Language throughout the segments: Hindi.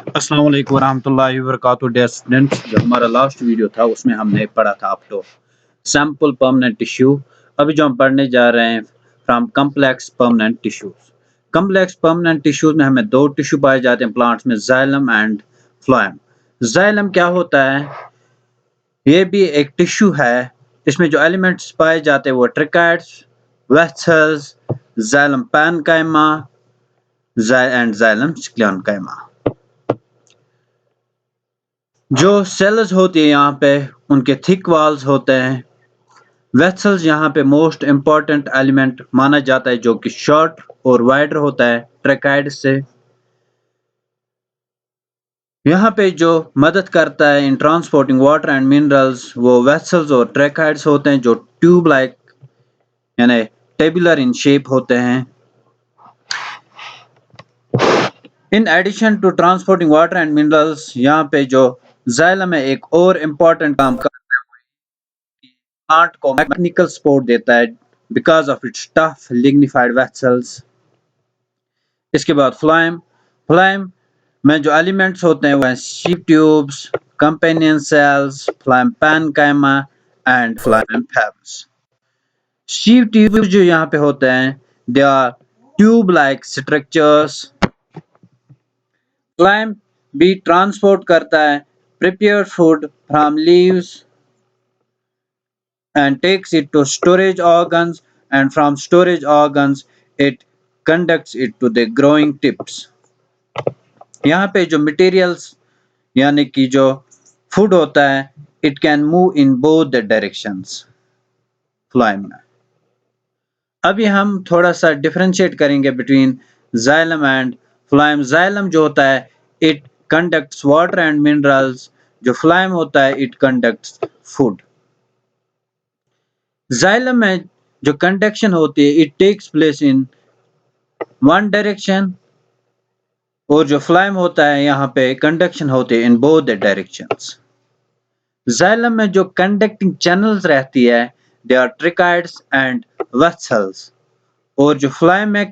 अस्सलाम वालेकुम रहमतुल्लाहि व बरकातुहू। डियर स्टूडेंट्स, जो हमारा लास्ट वीडियो था उसमें हमने पढ़ा था up to simple permanent tissue. अभी जो हम पढ़ने जा रहे हैं from complex permanent tissues. Complex permanent tissues में हमें दो टिश्यू पाए जाते हैं प्लांट्स में, जाइलम एंड फ्लोएम। जाइलम क्या होता है? ये भी एक टिश्यू है। इसमें जो एलिमेंट्स पाए जाते हैं वो ट्रिकाइड्स, वेसल्स, जाइलम पैनकाइमा एंड जाइलम स्क्लेरोकाइमा। जो सेल्स होती है यहाँ पे उनके थिक वॉल्स होते हैं। वेसल्स यहाँ पे मोस्ट इम्पॉर्टेंट एलिमेंट माना जाता है जो कि शॉर्ट और वाइडर होता है ट्रेकाइड से। यहाँ पे जो मदद करता है in transporting water and minerals वो वेसल्स और ट्रेकाइड्स होते हैं जो ट्यूब लाइक यानी टेबुलर इन शेप होते हैं। In addition to transporting water and minerals, यहाँ पे जो जाइलम है एक और इम्पॉर्टेंट काम प्लांट को मैकेनिकल सपोर्ट देता है because of its tough lignified vessels. इसके बाद फ्लोएम में जो एलिमेंट्स होते हैं वह sieve tubes, companion cells, phloem parenchyma and phloem fibres. Sieve tubes जो यहाँ पे होते हैं they are tube like structures. Phloem भी ट्रांसपोर्ट करता है prepared food from leaves and takes it to storage organs, and from storage organs it conducts it to the growing tips. यहाँ पे जो materials यानी कि जो food होता है it can move in both the directions phloem में। अभी हम थोड़ा सा differentiate करेंगे between xylem and phloem। xylem जो होता है it conducts water and minerals, जो phloem होता है it conducts food। जाइलम में जो कंडक्शन होती है it takes place in one direction, और जो फ्लोएम होता है यहाँ पे कंडक्शन होती है in both the directions. Xylem में जो कंडक्टिंग चैनल्स रहती है they are tracheids and vessels, और जो फ्लोएम में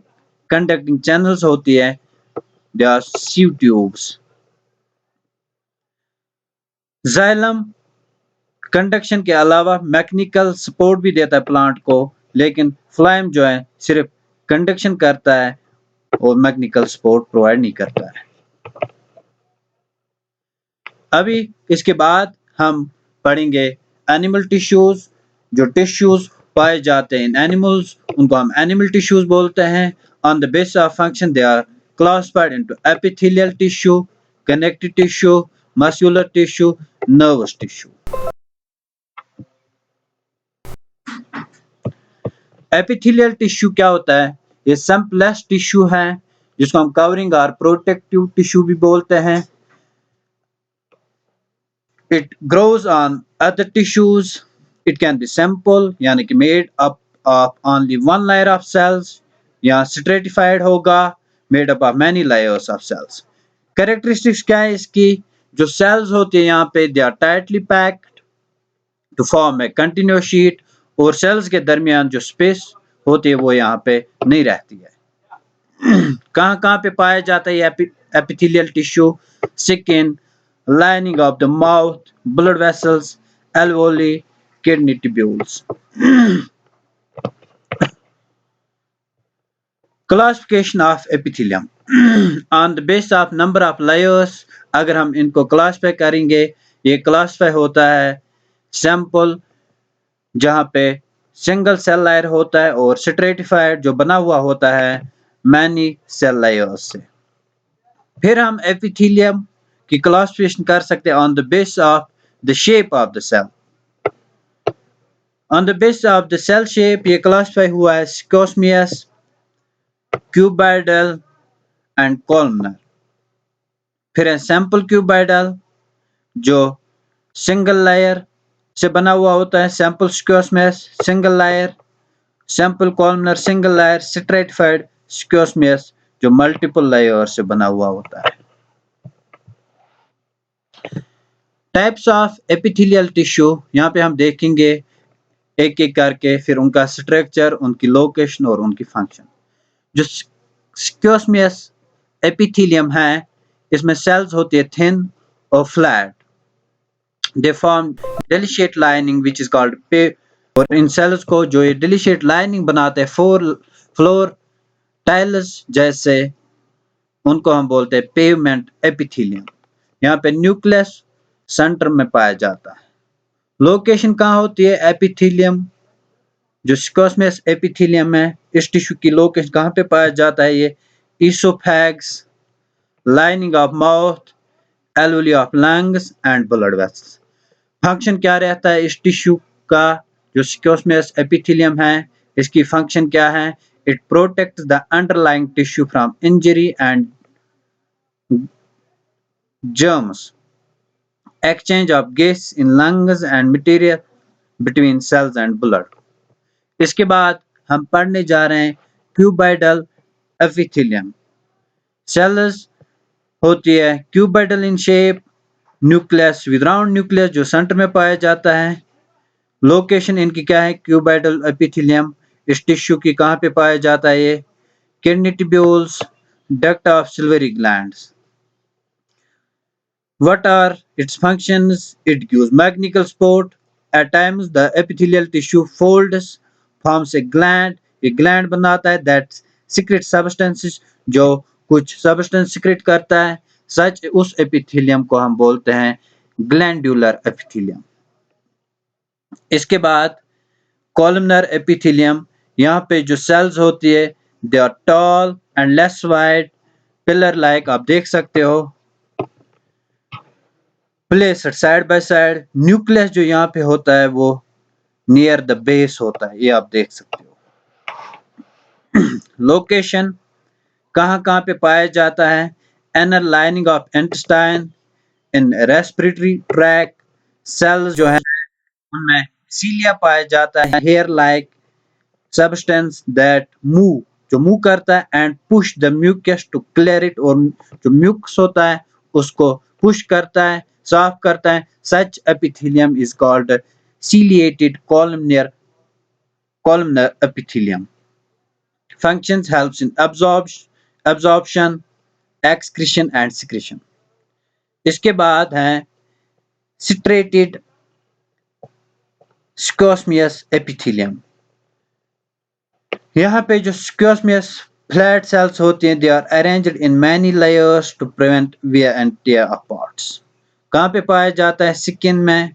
कंडक्टिंग चैनल्स होती है they are sieve tubes. Xylem conduction के अलावा मैकेनिकल सपोर्ट भी देता है प्लांट को, लेकिन फ्लोएम जो है सिर्फ कंडक्शन करता है और मैकेनिकल सपोर्ट प्रोवाइड नहीं करता है। अभी इसके बाद हम पढ़ेंगे एनिमल टिश्यूज। जो टिश्यूज पाए जाते हैं इन एनिमल्स उनको हम एनिमल टिश्यूज बोलते हैं। On the basis of function they are classified into epithelial tissue, connective tissue, muscular tissue, nervous tissue. Epithelial tissue क्या होता है? ये सिंपलेस्ट टिश्यू है जिसको हम कवरिंग और प्रोटेक्टिव टिश्यू भी बोलते हैं। It grows on other tissues. It can be simple यानी कि made up of only one layer of cells, या स्ट्रेटिफाइड होगा made up of many layers of cells. Characteristics क्या है इसकी? जो सेल्स होते हैं यहाँ पे they are tightly packed to form a continuous sheet, और सेल्स के दरमियान जो स्पेस होती है वो यहाँ पे नहीं रहती है। कहाँ पे पाया जाता है epithelial tissue? Skin, lining of the mouth, blood vessels, alveoli, kidney tubules. Classification of epithelium on the base of number of layers. अगर हम इनको क्लासिफाई करेंगे, ये क्लासिफाई होता है सैंपल जहां पे सिंगल सेल लेयर होता है, और स्ट्रेटिफाइड जो बना हुआ होता है मैनी सेल लेयर्स से। फिर हम एपिथेलियम की क्लासिफिकेशन कर सकते हैं on the base of the shape of the cell. On the base of the cell shape ये क्लासिफाई हुआ है स्क्वोसमियस, क्यूबाइडल एंड कॉलमनर। फिर है सैंपल क्यूबाइडल जो सिंगल लेयर से बना हुआ होता है, simple squamous single layer, simple columnar single layer, stratified squamous जो मल्टीपल लेयर से बना हुआ होता है। टाइप्स ऑफ एपिथेलियल टिश्यू यहाँ पे हम देखेंगे एक एक करके, फिर उनका स्ट्रक्चर, उनकी लोकेशन और उनकी फंक्शन। जो स्क्वोसमियस एपिथेलियम है इसमें सेल्स होती है थिन और flat, they form delicate lining which is called pay, और इन सेल्स को जो ये डेलिशिएट लाइनिंग बनाते हैं फ्लोर टाइल्स जैसे, उनको हम बोलते हैं पेवमेंट एपिथेलियम। यहाँ पे न्यूक्लियस सेंटर में पाया जाता है। लोकेशन कहाँ होती है एपिथेलियम, जो स्क्वैमस एपिथेलियम है, इस टिश्यू की लोकेशन कहाँ पे पाया जाता है, ये oesophagus, lining of mouth, alveoli of lungs and blood vessels. Function क्या रहता है इस टिश्यू का, जो स्क्वैमस एपिथेलियम है, इसकी फंक्शन क्या है, it protects the underlying tissue from injury and germs, exchange of gas in lungs and material between cells and blood। इसके बाद हम पढ़ने जा रहे हैं क्यूबाइडल एपिथेलियम। सेल्स होती है cuboidal in shape, nucleus with round nucleus जो सेंटर में पाया जाता है। लोकेशन इनकी क्या है क्यूबाइडल एपिथेलियम, इस टिश्यू की कहाँ पे पाया जाता है, ये kidney tubules, duct of silvery glands. What are its functions? It gives mechanical support. At times, the epithelial tissue folds, forms a gland. एक gland बनाता है that secretes substances, जो कुछ substance secrete करता है। Such उस epithelium को हम बोलते हैं glandular epithelium। इसके बाद columnar epithelium, यहाँ पे जो cells होती है they are tall and less wide, pillar like आप देख सकते हो, placed side by side. Nucleus जो यहाँ पे होता है वो नियर द बेस होता है, ये आप देख सकते हो। लोकेशन कहाँ कहाँ पे पाया जाता है, inner lining of intestine, in respiratory tract, cells जो है उनमें सीलिया पाया जाता है, hair like substance that move, जो मूव करता है, and push the mucus to clear it, और जो म्यूकस होता है उसको पुश करता है, साफ करता है। Such epithelium is called ciliated columnar epithelium। Functions helps in absorption, excretion and secretion। इसके बाद है striated squamous epithelium। यहाँ पे जो squamous flat cells होती हैं, they are arranged in many layers to prevent wear and tear of parts। कहाँ पे पाया जाता है, स्किन में,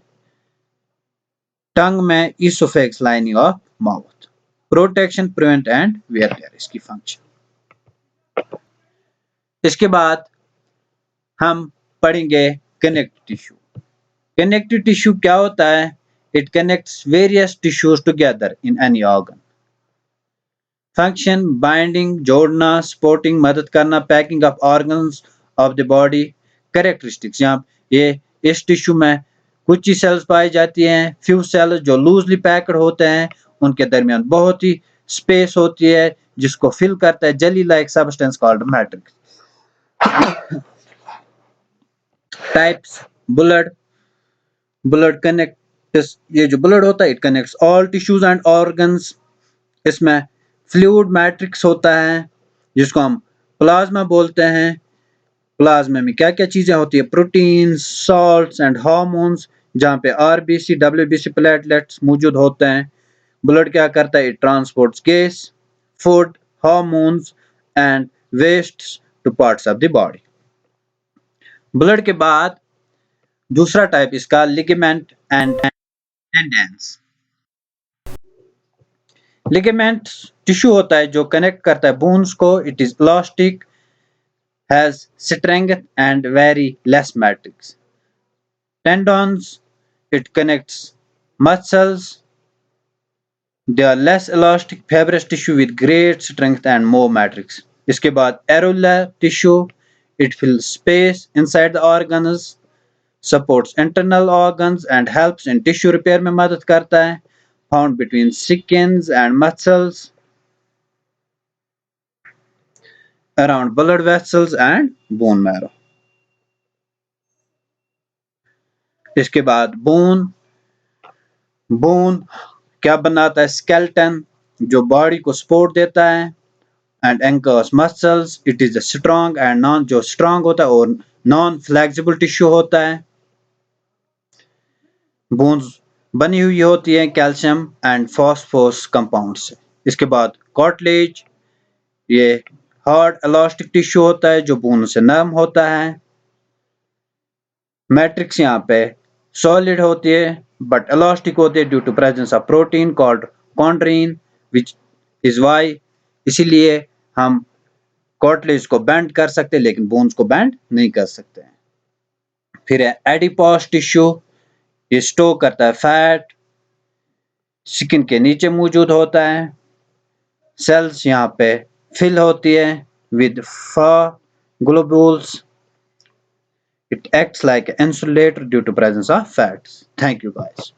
टंग में, oesophagus lining of mouth. Protection, prevent and wear tear इसकी फंक्शन। इसके बाद हम पढ़ेंगे कनेक्टिव टिश्यू। कनेक्टिव टिश्यू क्या होता है, it connects various tissues together in any organ. Function binding, जोड़ना, सपोर्टिंग मदद करना, packing of organs of the body. Characteristics, यहाँ ये इस टिश्यू में कुछ ही सेल्स पाई जाती हैं, फ्यू सेल्स जो लूजली पैक्ड होते हैं, उनके दरमियान बहुत ही स्पेस होती है जिसको फिल करता है jelly like substance called matrix. Types, blood connects, ये जो ब्लड होता है it connects all tissues and organs. इसमें फ्लूइड मैट्रिक्स होता है जिसको हम प्लाज्मा बोलते हैं। प्लाज्मा में क्या क्या चीजें होती है, प्रोटीन, सॉल्ट्स एंड हार्मोन्स, जहाँ पे आरबीसी, डब्ल्यूबीसी, प्लेटलेट्स मौजूद होते हैं। ब्लड क्या करता है, it transports gas, food, hormones and waste to parts of the body. Blood के बाद दूसरा टाइप इसका ligament and tendons. Ligament tissue होता है जो कनेक्ट करता है बोन्स को, it is elastic, has strength and very less matrix। Tendons, it connects muscles, they are less elastic, fibrous tissue with great strength and more matrix। इसके बाद areolar tissue, it fills space inside the organs, supports internal organs and helps in tissue repair में मदद करता है, found between skins and muscles, around blood vessels and bone marrow। इसके बाद बोन क्या बनाता है, स्केलेटन जो बॉडी को सपोर्ट देता है, and anchors muscles, it is a strong and non, जो स्ट्रॉन्ग होता है और नॉन फ्लेक्सिबल टिश्यू होता है। बोन्स बनी हुई होती है कैल्शियम एंड फॉस्फोरस कंपाउंड से। इसके बाद कार्टिलेज, ये हार्ड इलास्टिक टिश्यू होता है जो बोन से नरम होता है। मैट्रिक्स यहाँ पे सॉलिड होती है बट इलास्टिक होती है due to presence of protein called chondrin which is why, इसीलिए हम कार्टिलेज को बेंड कर सकते हैं लेकिन बोन्स को बेंड नहीं कर सकते हैं। फिर है एडिपोस टिश्यू, ये स्टोर करता है फैट, स्किन के नीचे मौजूद होता है। सेल्स यहाँ पे फिल होती है with fur globules. It acts like an insulator due to presence of fats. Thank you guys.